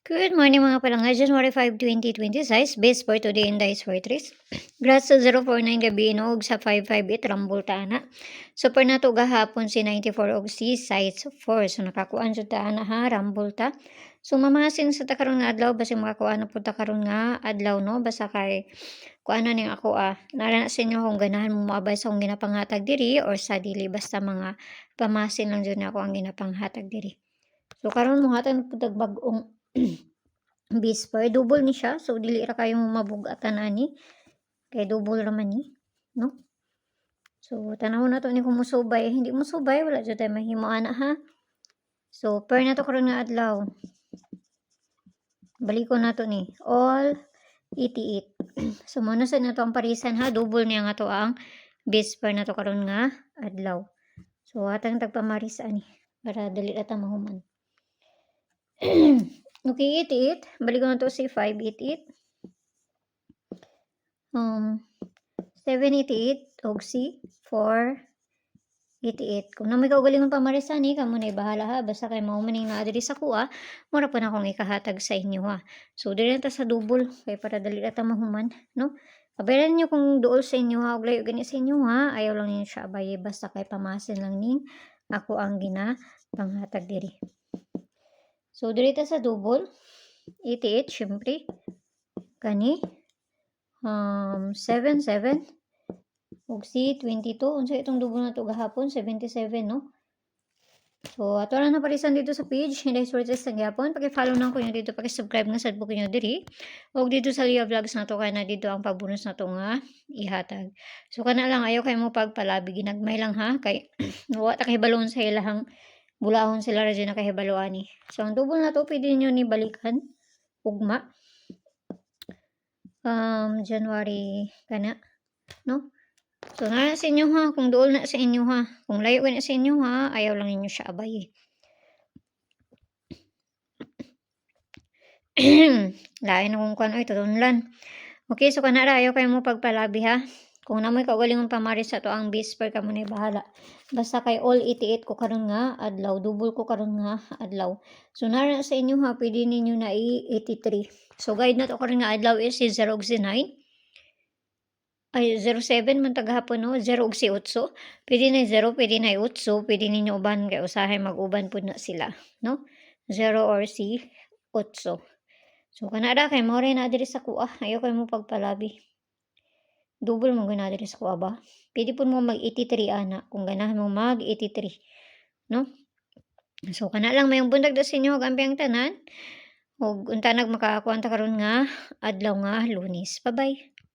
Good morning mga palangga, January 5, 2026, base for today in dice for 3. Grass sa 049 gabi og sa 558 rambol na. Super na to gahapon si 94 og si size 4. So nakakuan jud ta na ha, rambol ta. So mamasin sa ta karon nga adlaw basi makakuan na pud ta karon nga adlaw no, basta kay kuan na ning ako nara na sa inyo kung ganahan mo moabay sa akong ginapanghatag diri or sa dili basta mga pamasin lang jud na ako ang ginapanghatag diri. So karon mohatag pud bag-ong Bisper, double ni siya. So, dili ra kayo mabugatan ani. Kay double raman ni. No? So, tanawon na to ni kung musubay. Hindi musubay, wala dyan tayo mahimo ana ha. So, per na to karon nga adlaw. Baliko na to ni. All 88. So, muna sa na to ang parisan ha. Double niya nga to ang Bisper na to karon nga adlaw. So, atang tagpamaris ani. Para dali ra ta mahuman. Okay, 88. Balik ko na to si 588. 788 og si 488. Kung na may kaugalingon pa marisani, kamo na bahala ha. Basta kay mao maning naa diri sa kuha, mura pa na akong ikahatag sa inyo ha. So dili ta sa double kay para dali ra ta mahuman, no? Abayaran niyo kung duol sa inyo ha, og layo gani sa inyo ha. Ayaw lang niyo siya abaye basta kay pamasin lang ning ako ang panghatag diri. So diri ta sa double 88 syempre. Kani 77 ug si 22 unsa itong double na to gahapon 77 no. So ato na naparisan dito sa page Hinday Sortes sa gyapon, paki-follow na ko nyo dito, paki-subscribe nga sad book nyo diri og dito sa Lia Vlogs na to kay na dito ang pagbonus na to nga ihatag. So kana lang ayo kay mo pagpalabi ginagmay lang ha kay wa ta kahibalon sa ilahang bulahon sila ra dyan nakahibaluan ni. So ang double na to pwede nyo ni balikan ugma January kana no. So na sa inyo ha, kung duol na sa inyo ha, kung layo na sa inyo ha, ayaw lang ninyo siya abay. Lain na kung kuan oy tudunlan. Okay, so kana ra ayaw kayo mo pagpalabi ha. Kung namoy kaugalingon pamaris sa to ang Bisper kamo na bahala. Basta kay all 88 ko karon nga adlaw, double ko karon nga adlaw. So nara sa inyo ha, pwede ninyo na i-83. So guide na to karon nga adlaw is si 0 og si 9. Ay 07 man tagahapon no, 0 og si 8. Pwede na 0, pwede na 8, pwede ninyo uban kay usahay mag-uban pud na sila, no? 0 or si 8. So kanara kay mo rin na diri sa kuha, ayo kay mo pagpalabi. Double mo gana diri sa kuha ba? Pwede pud mo mag-83 ana kung ganahan mo mag-83, no? So kana lang mayong bundag sa inyo gampi ang tanan. Og unta nag makakuha ta karon nga adlaw nga Lunes. Bye-bye.